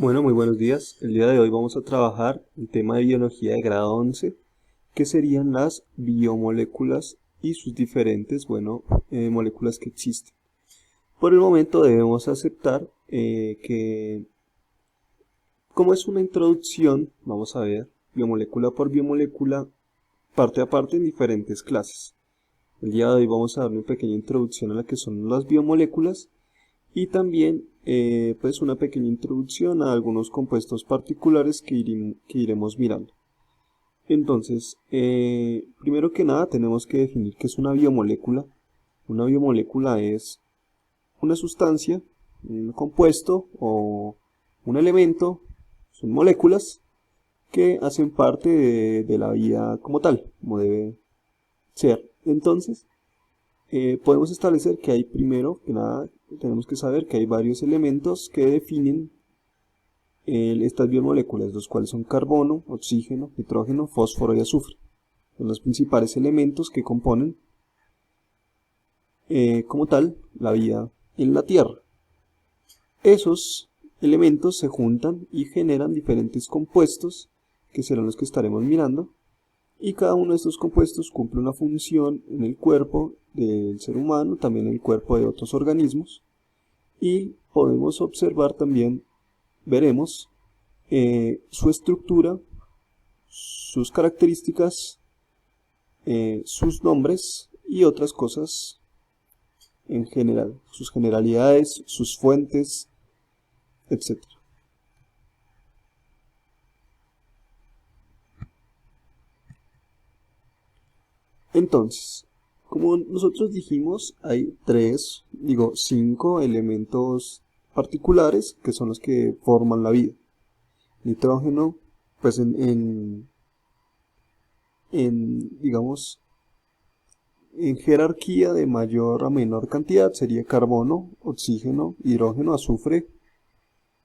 Bueno, muy buenos días. El día de hoy vamos a trabajar el tema de biología de grado 11, que serían las biomoléculas y sus diferentes, moléculas que existen. Por el momento debemos aceptar que, como es una introducción, vamos a ver biomolécula por biomolécula, parte a parte en diferentes clases. El día de hoy vamos a dar una pequeña introducción a la que son las biomoléculas y también pues una pequeña introducción a algunos compuestos particulares que iremos mirando. Entonces, primero que nada tenemos que definir qué es una biomolécula. Una biomolécula es una sustancia, un compuesto o un elemento, son moléculas que hacen parte de la vida como tal, como debe ser. Entonces, podemos establecer que hay, primero que nada, tenemos que saber que hay varios elementos que definen estas biomoléculas, los cuales son carbono, oxígeno, nitrógeno, fósforo y azufre. Son los principales elementos que componen, como tal, la vida en la Tierra. Esos elementos se juntan y generan diferentes compuestos, que serán los que estaremos mirando, y cada uno de estos compuestos cumple una función en el cuerpo del ser humano, también en el cuerpo de otros organismos, y podemos observar también, veremos, su estructura, sus características, sus nombres y otras cosas en general, sus generalidades, sus fuentes, etc. Entonces, como nosotros dijimos, hay cinco elementos particulares que son los que forman la vida. Nitrógeno, pues digamos, en jerarquía de mayor a menor cantidad sería carbono, oxígeno, hidrógeno, azufre,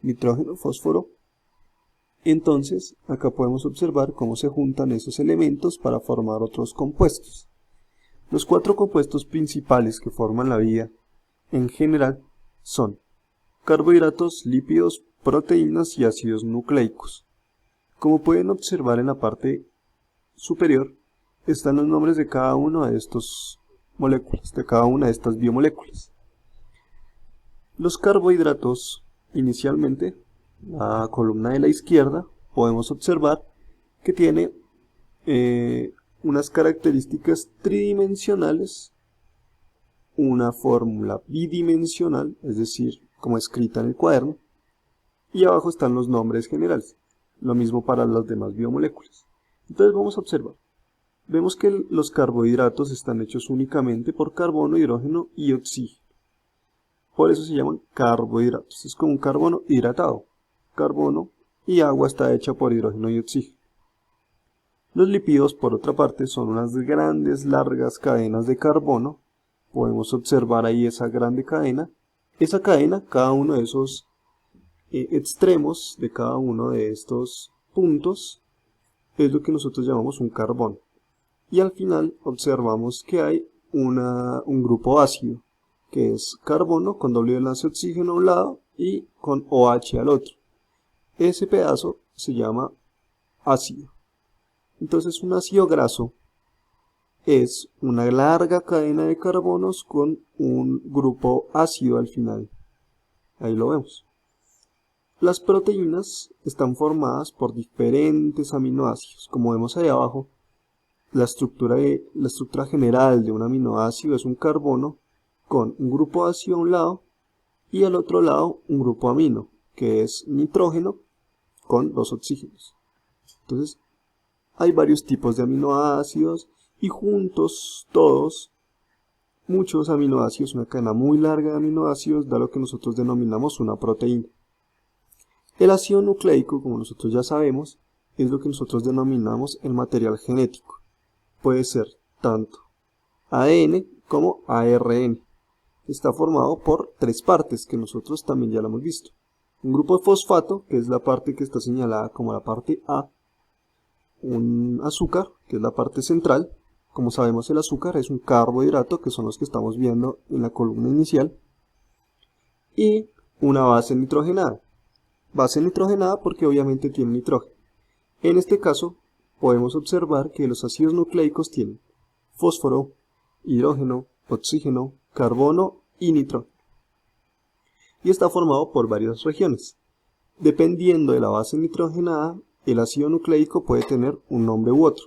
nitrógeno, fósforo. Entonces, acá podemos observar cómo se juntan esos elementos para formar otros compuestos. Los cuatro compuestos principales que forman la vida en general son carbohidratos, lípidos, proteínas y ácidos nucleicos. Como pueden observar en la parte superior, están los nombres de cada una de estas moléculas, de cada una de estas biomoléculas. Los carbohidratos, inicialmente, la columna de la izquierda, podemos observar que tiene unas características tridimensionales, una fórmula bidimensional, es decir, como escrita en el cuaderno, y abajo están los nombres generales, lo mismo para las demás biomoléculas. Entonces vamos a observar. Vemos que los carbohidratos están hechos únicamente por carbono, hidrógeno y oxígeno. Por eso se llaman carbohidratos. Es como un carbono hidratado. Carbono y agua está hecha por hidrógeno y oxígeno. Los lípidos, por otra parte, son unas grandes, largas cadenas de carbono. Podemos observar ahí esa grande cadena. Esa cadena, cada uno de esos extremos de cada uno de estos puntos, es lo que nosotros llamamos un carbono. Y al final observamos que hay un grupo ácido, que es carbono con doble enlace oxígeno a un lado y con OH al otro. Ese pedazo se llama ácido. Entonces un ácido graso es una larga cadena de carbonos con un grupo ácido al final. Ahí lo vemos. Las proteínas están formadas por diferentes aminoácidos. Como vemos ahí abajo, la estructura general de un aminoácido es un carbono con un grupo ácido a un lado y al otro lado un grupo amino, que es nitrógeno con dos oxígenos. Entonces, hay varios tipos de aminoácidos y juntos todos, muchos aminoácidos, una cadena muy larga de aminoácidos, da lo que nosotros denominamos una proteína. El ácido nucleico, como nosotros ya sabemos, es lo que nosotros denominamos el material genético. Puede ser tanto ADN como ARN. Está formado por tres partes que nosotros también ya lo hemos visto. Un grupo de fosfato, que es la parte que está señalada como la parte A. Un azúcar, que es la parte central. Como sabemos, el azúcar es un carbohidrato, que son los que estamos viendo en la columna inicial. Y una base nitrogenada. base nitrogenada porque obviamente tiene nitrógeno. En este caso, podemos observar que los ácidos nucleicos tienen fósforo, hidrógeno, oxígeno, carbono y nitrógeno. Y está formado por varias regiones. Dependiendo de la base nitrogenada, el ácido nucleico puede tener un nombre u otro.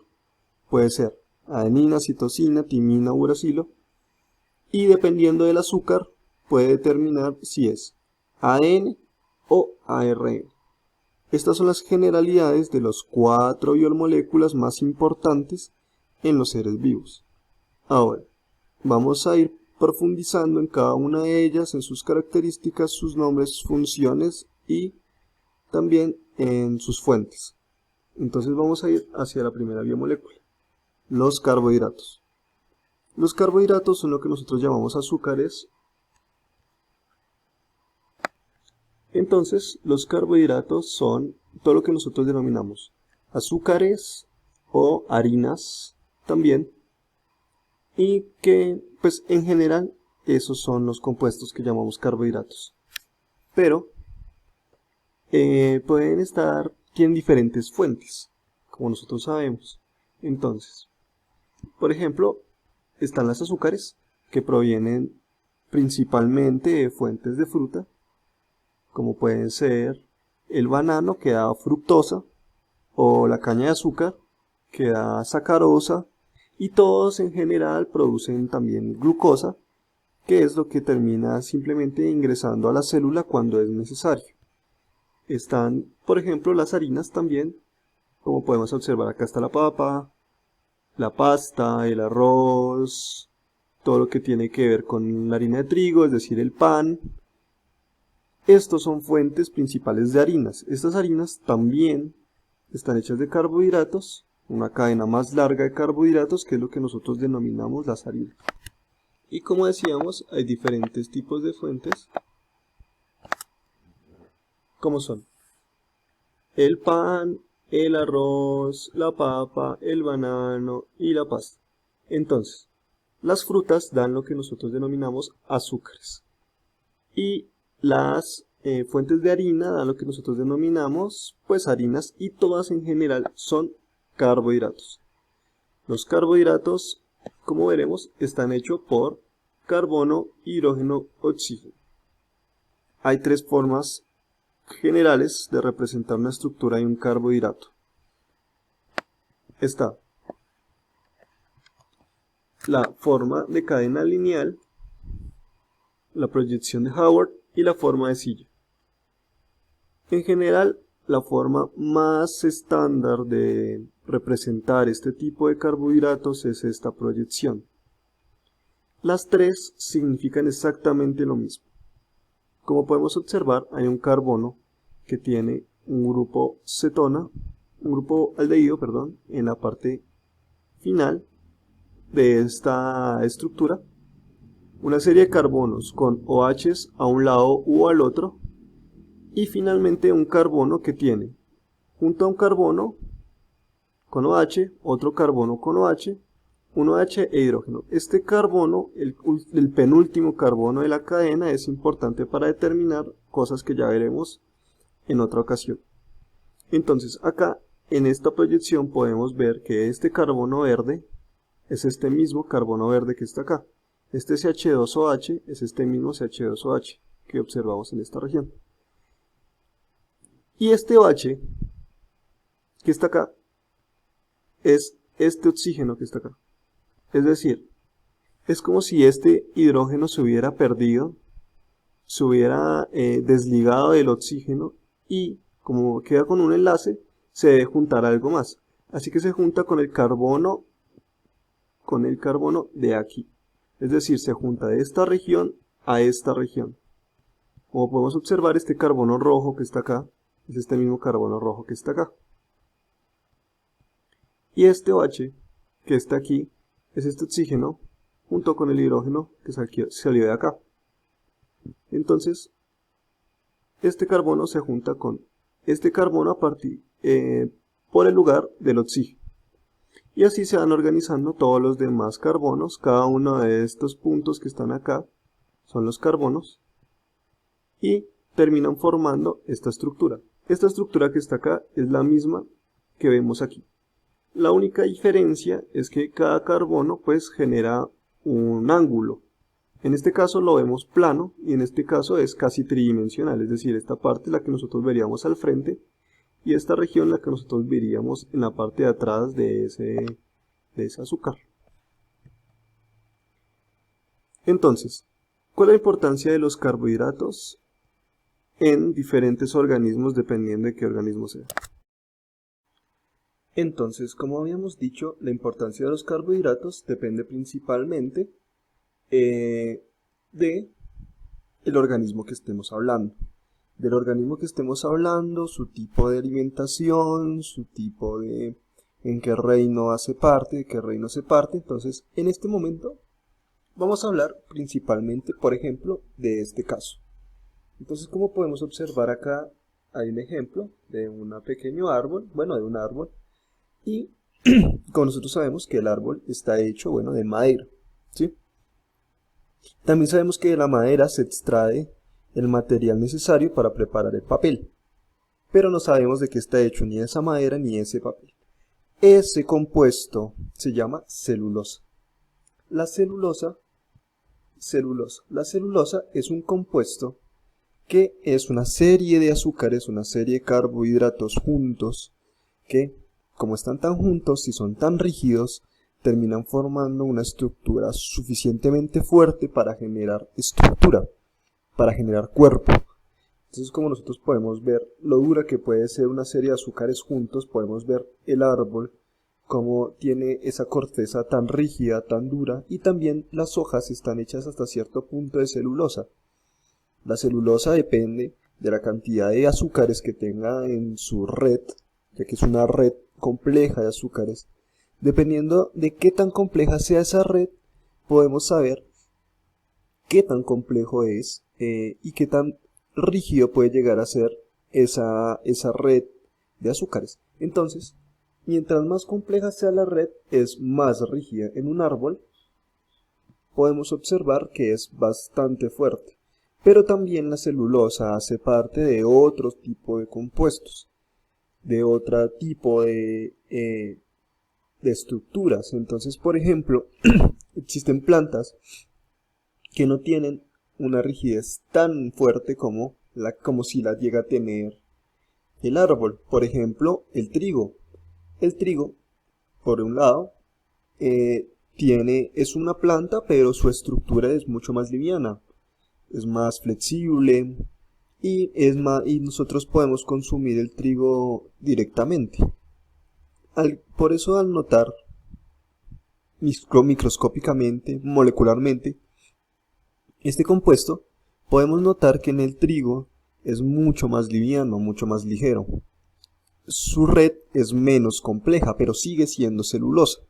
Puede ser adenina, citosina, timina, uracilo. Y dependiendo del azúcar, puede determinar si es ADN o ARN. Estas son las generalidades de las 4 biomoléculas más importantes en los seres vivos. Ahora, vamos a ir profundizando en cada una de ellas, en sus características, sus nombres, sus funciones y también en sus fuentes. Entonces vamos a ir hacia la primera biomolécula, los carbohidratos. Los carbohidratos son lo que nosotros llamamos azúcares. Entonces, los carbohidratos son todo lo que nosotros denominamos azúcares o harinas también, y que pues en general esos son los compuestos que llamamos carbohidratos. Pero pueden estar en diferentes fuentes, como nosotros sabemos. Entonces, por ejemplo, están las azúcares, que provienen principalmente de fuentes de fruta, como pueden ser el banano, que da fructosa, o la caña de azúcar, que da sacarosa, y todos en general producen también glucosa, que es lo que termina simplemente ingresando a la célula cuando es necesario. Están, por ejemplo, las harinas también, como podemos observar acá está la papa, la pasta, el arroz, todo lo que tiene que ver con la harina de trigo, es decir, el pan. Estos son fuentes principales de harinas. Estas harinas también están hechas de carbohidratos, una cadena más larga de carbohidratos, que es lo que nosotros denominamos las harinas. Y como decíamos, hay diferentes tipos de fuentes, como son el pan, el arroz, la papa, el banano y la pasta. Entonces, las frutas dan lo que nosotros denominamos azúcares. Y las fuentes de harina dan lo que nosotros denominamos pues harinas, y todas en general son carbohidratos. Los carbohidratos, como veremos, están hechos por carbono, hidrógeno, oxígeno. Hay 3 formas generales de representar una estructura de un carbohidrato. Está la forma de cadena lineal, la proyección de Howard y la forma de silla. En general, la forma más estándar de representar este tipo de carbohidratos es esta proyección. Las 3 significan exactamente lo mismo. Como podemos observar, hay un carbono que tiene un grupo cetona, un grupo aldehído, perdón, en la parte final de esta estructura. Una serie de carbonos con OHs a un lado o al otro. Y finalmente un carbono que tiene, junto a un carbono con OH, otro carbono con OH, un OH e hidrógeno. Este carbono, el penúltimo carbono de la cadena, es importante para determinar cosas que ya veremos en otra ocasión. Entonces acá en esta proyección podemos ver que este carbono verde es este mismo carbono verde que está acá. Este CH2OH es este mismo CH2OH que observamos en esta región. Y este OH que está acá es este oxígeno que está acá. Es decir, es como si este hidrógeno se hubiera perdido, se hubiera desligado del oxígeno, y como queda con un enlace, se debe juntar algo más. Así que se junta con el carbono de aquí. Es decir, se junta de esta región a esta región. Como podemos observar, este carbono rojo que está acá es este mismo carbono rojo que está acá. Y este OH que está aquí es este oxígeno junto con el hidrógeno que salió de acá. Entonces, este carbono se junta con este carbono a partir por el lugar del oxígeno. Y así se van organizando todos los demás carbonos. Cada uno de estos puntos que están acá son los carbonos. Y terminan formando esta estructura. Esta estructura que está acá es la misma que vemos aquí. La única diferencia es que cada carbono pues genera un ángulo. En este caso lo vemos plano y en este caso es casi tridimensional, es decir, esta parte es la que nosotros veríamos al frente y esta región la que nosotros veríamos en la parte de atrás de ese azúcar. Entonces, ¿cuál es la importancia de los carbohidratos en diferentes organismos dependiendo de qué organismo sea? Entonces, como habíamos dicho, la importancia de los carbohidratos depende principalmente de el organismo que estemos hablando. Del organismo que estemos hablando, su tipo de alimentación, su tipo de en qué reino hace parte, de qué reino hace parte. Entonces, en este momento vamos a hablar principalmente, por ejemplo, de este caso. Entonces, como podemos observar acá, hay un ejemplo de un pequeño árbol, bueno, de un árbol, y como nosotros sabemos que el árbol está hecho, bueno, de madera, ¿sí? También sabemos que de la madera se extrae el material necesario para preparar el papel, pero no sabemos de qué está hecho ni esa madera ni ese papel. Ese compuesto se llama celulosa. La celulosa es un compuesto que es una serie de azúcares, una serie de carbohidratos juntos, que como están tan juntos y son tan rígidos, terminan formando una estructura suficientemente fuerte para generar estructura, para generar cuerpo. Entonces, como nosotros podemos ver lo dura que puede ser una serie de azúcares juntos, podemos ver el árbol como tiene esa corteza tan rígida, tan dura, y también las hojas están hechas hasta cierto punto de celulosa. La celulosa depende de la cantidad de azúcares que tenga en su red, ya que es una red compleja de azúcares. Dependiendo de qué tan compleja sea esa red, podemos saber qué tan complejo es y qué tan rígido puede llegar a ser esa red de azúcares. Entonces, mientras más compleja sea la red, es más rígida. En un árbol podemos observar que es bastante fuerte, pero también la celulosa hace parte de otro tipo de compuestos, de otro tipo de estructuras. Entonces, por ejemplo, existen plantas que no tienen una rigidez tan fuerte como si la llega a tener el árbol. Por ejemplo, el trigo. El trigo, por un lado, es una planta, pero su estructura es mucho más liviana, es más flexible y nosotros podemos consumir el trigo directamente. Por eso, al notar microscópicamente, molecularmente, este compuesto, podemos notar que en el trigo es mucho más liviano, mucho más ligero. Su red es menos compleja, pero sigue siendo celulosa.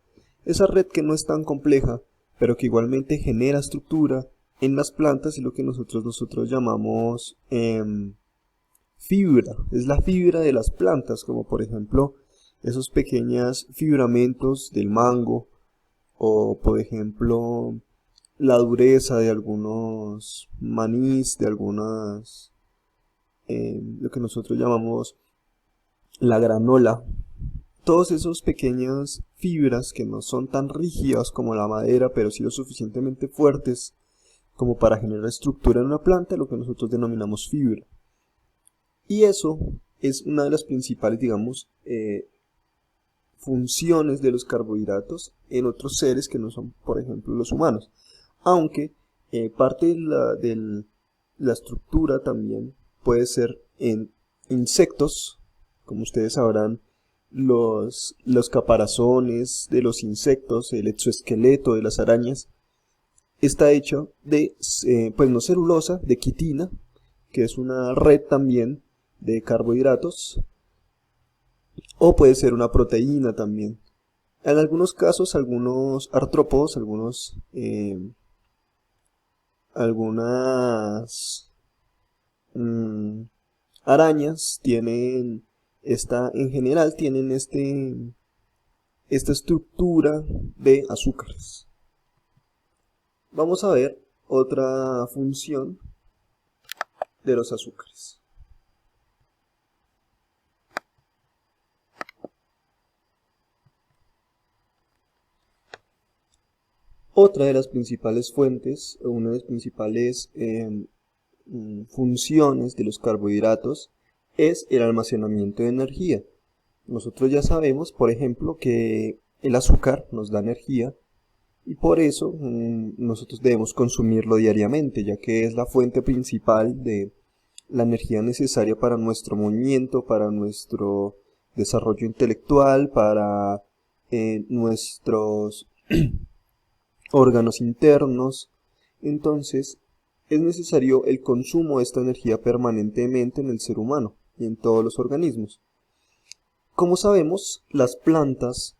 Esa red que no es tan compleja, pero que igualmente genera estructura en las plantas, es lo que nosotros llamamos fibra. Es la fibra de las plantas, como por ejemplo esos pequeños fibramentos del mango, o por ejemplo la dureza de algunos manís, de algunas, lo que nosotros llamamos la granola. Todos esos pequeñas fibras que no son tan rígidas como la madera, pero sí lo suficientemente fuertes como para generar estructura en una planta, lo que nosotros denominamos fibra. Y eso es una de las principales, digamos, funciones de los carbohidratos en otros seres que no son, por ejemplo, los humanos. Aunque parte de la estructura también puede ser en insectos, como ustedes sabrán, los caparazones de los insectos, el exoesqueleto de las arañas, está hecho de, pues no celulosa, de quitina, que es una red también de carbohidratos, o puede ser una proteína también. En algunos casos, algunos artrópodos, algunas arañas tienen en general tienen esta estructura de azúcares. Vamos a ver otra función de los azúcares. Otra de las principales fuentes, o una de las principales funciones de los carbohidratos es el almacenamiento de energía. Nosotros ya sabemos, por ejemplo, que el azúcar nos da energía y por eso nosotros debemos consumirlo diariamente, ya que es la fuente principal de la energía necesaria para nuestro movimiento, para nuestro desarrollo intelectual, para nuestros órganos internos. Entonces es necesario el consumo de esta energía permanentemente en el ser humano y en todos los organismos. Como sabemos, las plantas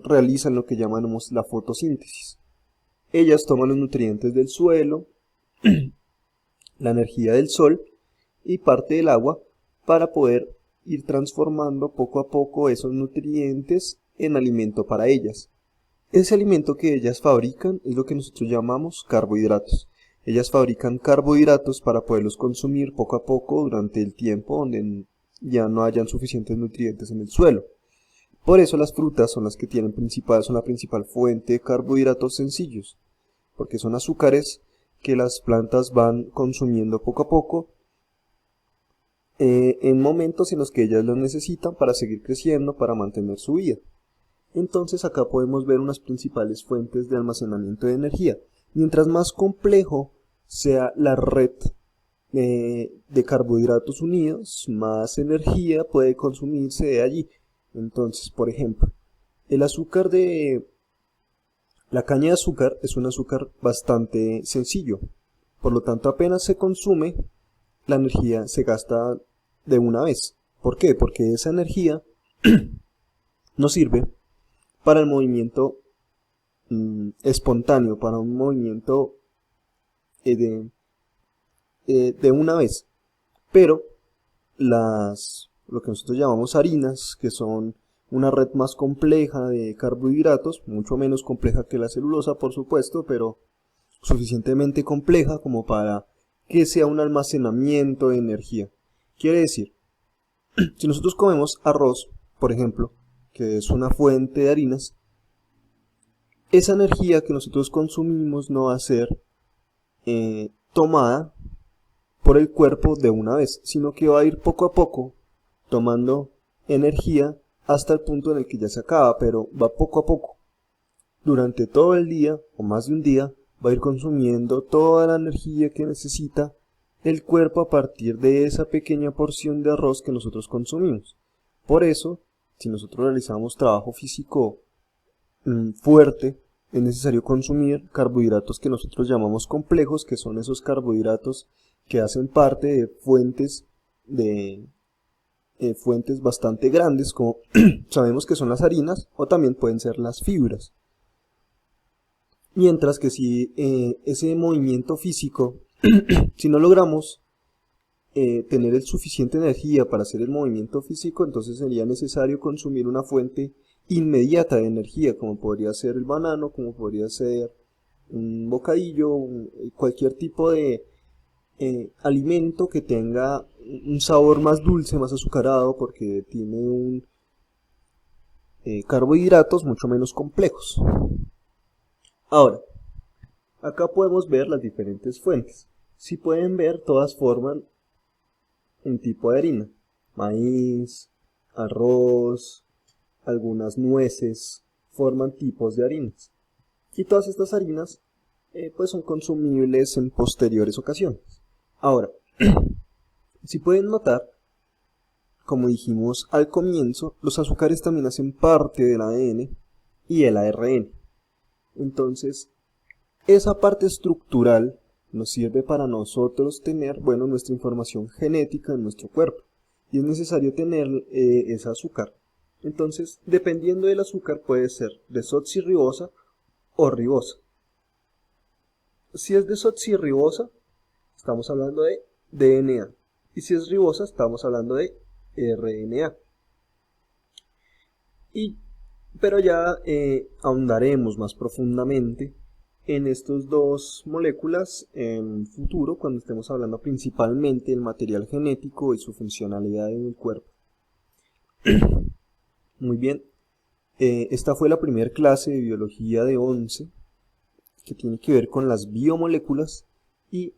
realizan lo que llamamos la fotosíntesis. Ellas toman los nutrientes del suelo, la energía del sol y parte del agua para poder ir transformando poco a poco esos nutrientes en alimento para ellas. Ese alimento que ellas fabrican es lo que nosotros llamamos carbohidratos. Ellas fabrican carbohidratos para poderlos consumir poco a poco durante el tiempo donde ya no hayan suficientes nutrientes en el suelo. Por eso las frutas son las que son la principal fuente de carbohidratos sencillos, porque son azúcares que las plantas van consumiendo poco a poco en momentos en los que ellas los necesitan para seguir creciendo, para mantener su vida. Entonces acá podemos ver unas principales fuentes de almacenamiento de energía. Mientras más complejo sea la red de carbohidratos unidos, más energía puede consumirse de allí. Entonces, por ejemplo, el azúcar de la caña de azúcar es un azúcar bastante sencillo. Por lo tanto, apenas se consume, la energía se gasta de una vez. ¿Por qué? Porque esa energía nos sirve para el movimiento espontáneo, para un movimiento de una vez. Pero lo que nosotros llamamos harinas, que son una red más compleja de carbohidratos, mucho menos compleja que la celulosa, por supuesto, pero suficientemente compleja como para que sea un almacenamiento de energía. Quiere decir, si nosotros comemos arroz, por ejemplo, que es una fuente de harinas, esa energía que nosotros consumimos no va a ser tomada por el cuerpo de una vez, sino que va a ir poco a poco tomando energía hasta el punto en el que ya se acaba, pero va poco a poco. Durante todo el día, o más de un día, va a ir consumiendo toda la energía que necesita el cuerpo a partir de esa pequeña porción de arroz que nosotros consumimos. Por eso, si nosotros realizamos trabajo físico fuerte, es necesario consumir carbohidratos que nosotros llamamos complejos, que son esos carbohidratos que hacen parte de fuentes bastante grandes, como sabemos que son las harinas, o también pueden ser las fibras. Mientras que si ese movimiento físico, si no logramos tener el suficiente energía para hacer el movimiento físico, entonces sería necesario consumir una fuente inmediata de energía, como podría ser el banano, como podría ser un bocadillo, cualquier tipo de alimento que tenga un sabor más dulce, más azucarado, porque tiene carbohidratos mucho menos complejos. Ahora, acá podemos ver las diferentes fuentes. Si pueden ver, todas forman un tipo de harina: maíz, arroz, algunas nueces, forman tipos de harinas. Y todas estas harinas pues son consumibles en posteriores ocasiones. Ahora, si pueden notar, como dijimos al comienzo, los azúcares también hacen parte del ADN y el ARN. Entonces, esa parte estructural nos sirve para nosotros tener, nuestra información genética en nuestro cuerpo. Y es necesario tener ese azúcar. Entonces, dependiendo del azúcar, puede ser desoxirribosa o ribosa. Si es desoxirribosa, estamos hablando de DNA. Y si es ribosa, estamos hablando de RNA. Pero ya ahondaremos más profundamente en estas dos moléculas en un futuro, cuando estemos hablando principalmente del material genético y su funcionalidad en el cuerpo. Muy bien, esta fue la primera clase de biología de 11 que tiene que ver con las biomoléculas y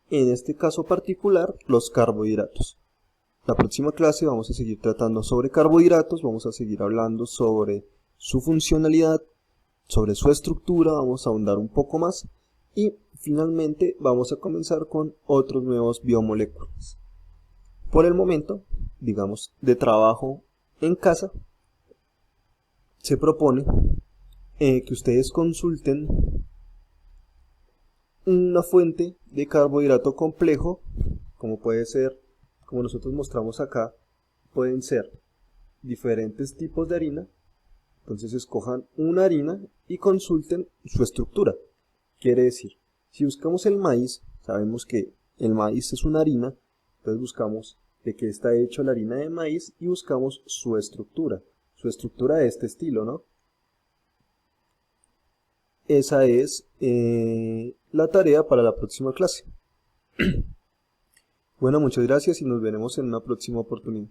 en este caso particular los carbohidratos. La próxima clase vamos a seguir tratando sobre carbohidratos, vamos a seguir hablando sobre su funcionalidad, sobre su estructura, vamos a ahondar un poco más y finalmente vamos a comenzar con otros nuevos biomoléculas. Por el momento, digamos, de trabajo en casa, se propone que ustedes consulten una fuente de carbohidrato complejo, como puede ser, como nosotros mostramos acá, pueden ser diferentes tipos de harina. Entonces escojan una harina y consulten su estructura. Quiere decir, si buscamos el maíz, sabemos que el maíz es una harina, entonces buscamos de qué está hecho la harina de maíz y buscamos su estructura de este estilo, ¿no? Esa es la tarea para la próxima clase. Bueno, muchas gracias y nos veremos en una próxima oportunidad.